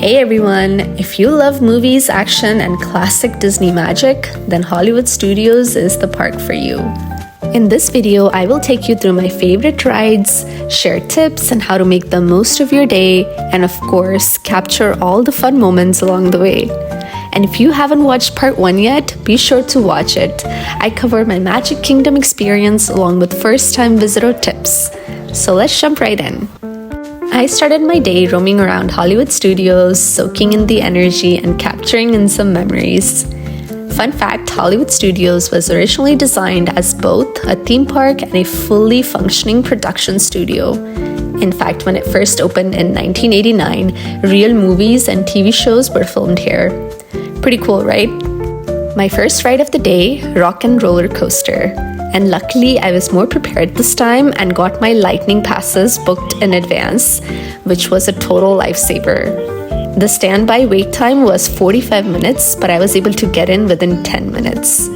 Hey everyone! If you love movies, action, and classic Disney magic, then Hollywood Studios is the park for you. In this video, I will take you through my favorite rides, share tips on how to make the most of your day, and of course, capture all the fun moments along the way. And if you haven't watched part 1 yet, be sure to watch it. I cover my Magic Kingdom experience along with first-time visitor tips. So let's jump right in. I started my day roaming around Hollywood Studios, soaking in the energy and capturing in some memories. Fun fact, Hollywood Studios was originally designed as both a theme park and a fully functioning production studio. In fact, when it first opened in 1989, real movies and TV shows were filmed here. Pretty cool, right? My first ride of the day, Rock and Roller Coaster. And luckily, I was more prepared this time and got my lightning passes booked in advance, which was a total lifesaver. The standby wait time was 45 minutes, but I was able to get in within 10 minutes.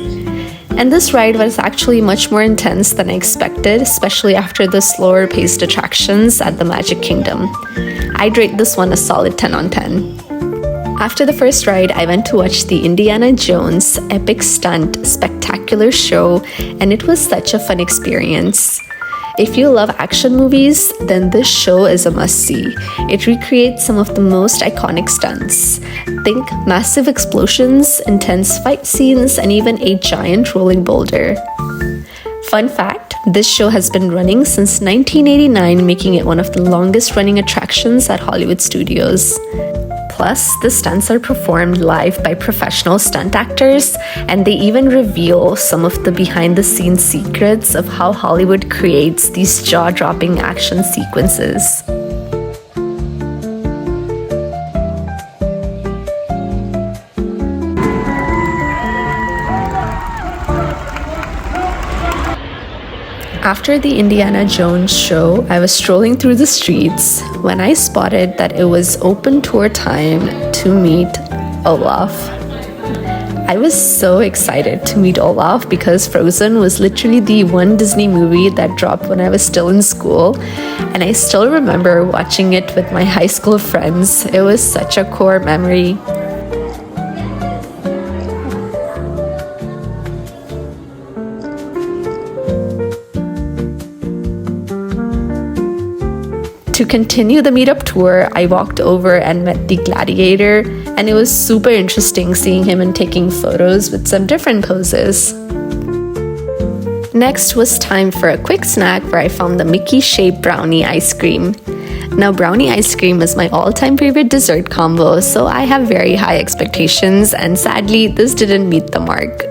And this ride was actually much more intense than I expected, especially after the slower paced attractions at the Magic Kingdom. I'd rate this one a solid 10 on 10. After the first ride, I went to watch the Indiana Jones Epic Stunt Spectacular show, and it was such a fun experience. If you love action movies, then this show is a must-see. It recreates some of the most iconic stunts. Think massive explosions, intense fight scenes, and even a giant rolling boulder. Fun fact, this show has been running since 1989, making it one of the longest running attractions at Hollywood Studios. Plus, the stunts are performed live by professional stunt actors, and they even reveal some of the behind-the-scenes secrets of how Hollywood creates these jaw-dropping action sequences. After the Indiana Jones show, I was strolling through the streets when I spotted that it was open tour time to meet Olaf. I was so excited to meet Olaf because Frozen was literally the one Disney movie that dropped when I was still in school, and I still remember watching it with my high school friends. It was such a core memory. To continue the meetup tour, I walked over and met the gladiator, and it was super interesting seeing him and taking photos with some different poses. Next was time for a quick snack where I found the Mickey-shaped brownie ice cream. Now, brownie ice cream is my all-time favorite dessert combo, so I have very high expectations, and sadly, this didn't meet the mark.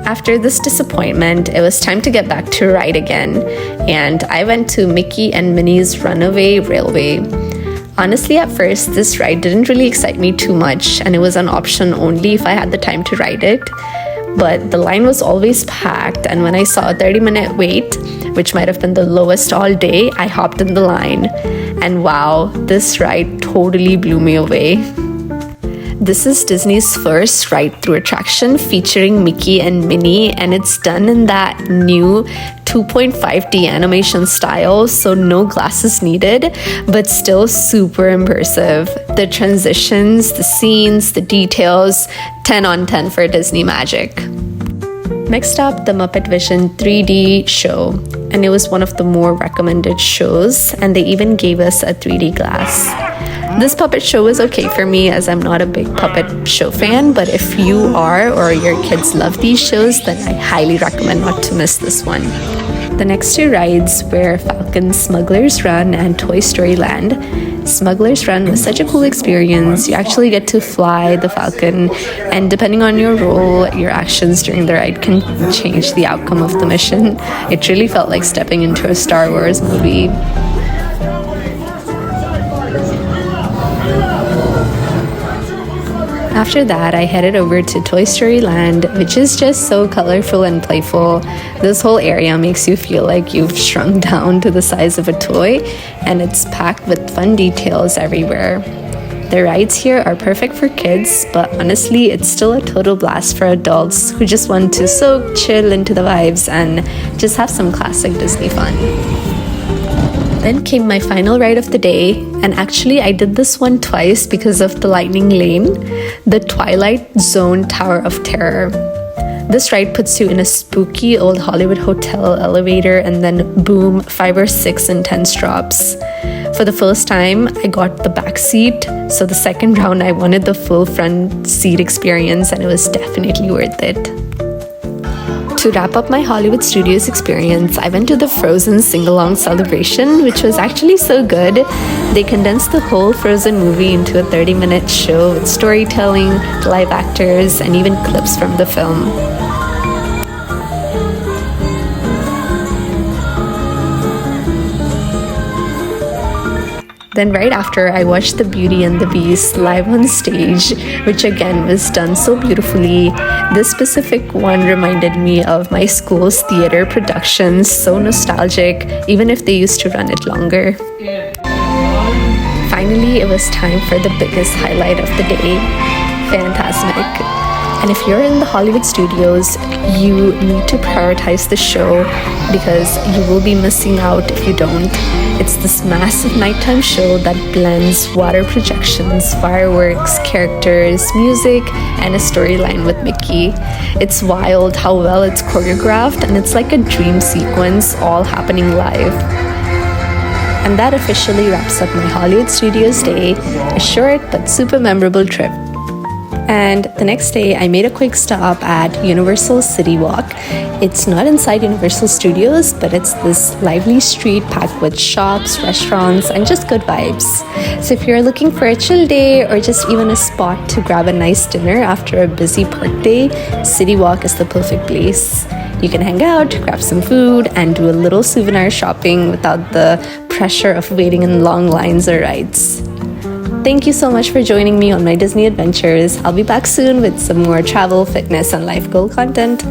After this disappointment, it was time to get back to ride again, and I went to Mickey and Minnie's Runaway Railway. Honestly, at first, this ride didn't really excite me too much, and it was an option only if I had the time to ride it. But the line was always packed, and when I saw a 30-minute wait, which might have been the lowest all day, I hopped in the line. And wow, this ride totally blew me away. This is Disney's first ride-through attraction featuring Mickey and Minnie, and it's done in that new 2.5D animation style, so no glasses needed, but still super immersive. The transitions, the scenes, the details, 10 on 10 for Disney magic. Next up, the Muppet Vision 3D show, and it was one of the more recommended shows, and they even gave us a 3D glass. This puppet show was okay for me as I'm not a big puppet show fan, but if you are or your kids love these shows, then I highly recommend not to miss this one. The next two rides were Falcon Smugglers Run and Toy Story Land. Smugglers Run was such a cool experience. You actually get to fly the Falcon, and depending on your role, your actions during the ride can change the outcome of the mission. It really felt like stepping into a Star Wars movie. After that, I headed over to Toy Story Land, which is just so colorful and playful. This whole area makes you feel like you've shrunk down to the size of a toy, and it's packed with fun details everywhere. The rides here are perfect for kids, but honestly, it's still a total blast for adults who just want to soak, chill into the vibes, and just have some classic Disney fun. Then came my final ride of the day, and actually I did this one twice because of the lightning lane, the Twilight Zone Tower of Terror. This ride puts you in a spooky old Hollywood hotel elevator and then boom, 5 or 6 intense drops. For the first time, I got the back seat, so the second round I wanted the full front seat experience, and it was definitely worth it. To wrap up my Hollywood Studios experience, I went to the Frozen sing-along celebration, which was actually so good. They condensed the whole Frozen movie into a 30-minute show with storytelling, live actors, and even clips from the film. Then right after, I watched The Beauty and the Beast live on stage, which again was done so beautifully. This specific one reminded me of my school's theater productions, so nostalgic, even if they used to run it longer. Finally, it was time for the biggest highlight of the day, Fantasmic. And if you're in the Hollywood studios, you need to prioritize the show because you will be missing out if you don't. It's this massive nighttime show that blends water projections, fireworks, characters, music, and a storyline with Mickey. It's wild how well it's choreographed, and it's like a dream sequence all happening live. And that officially wraps up my Hollywood Studios day, a short but super memorable trip. And the next day, I made a quick stop at Universal CityWalk. It's not inside Universal Studios, but it's this lively street packed with shops, restaurants, and just good vibes. So if you're looking for a chill day or just even a spot to grab a nice dinner after a busy park day, CityWalk is the perfect place. You can hang out, grab some food, and do a little souvenir shopping without the pressure of waiting in long lines or rides. Thank you so much for joining me on my Disney adventures. I'll be back soon with some more travel, fitness, and life goal content.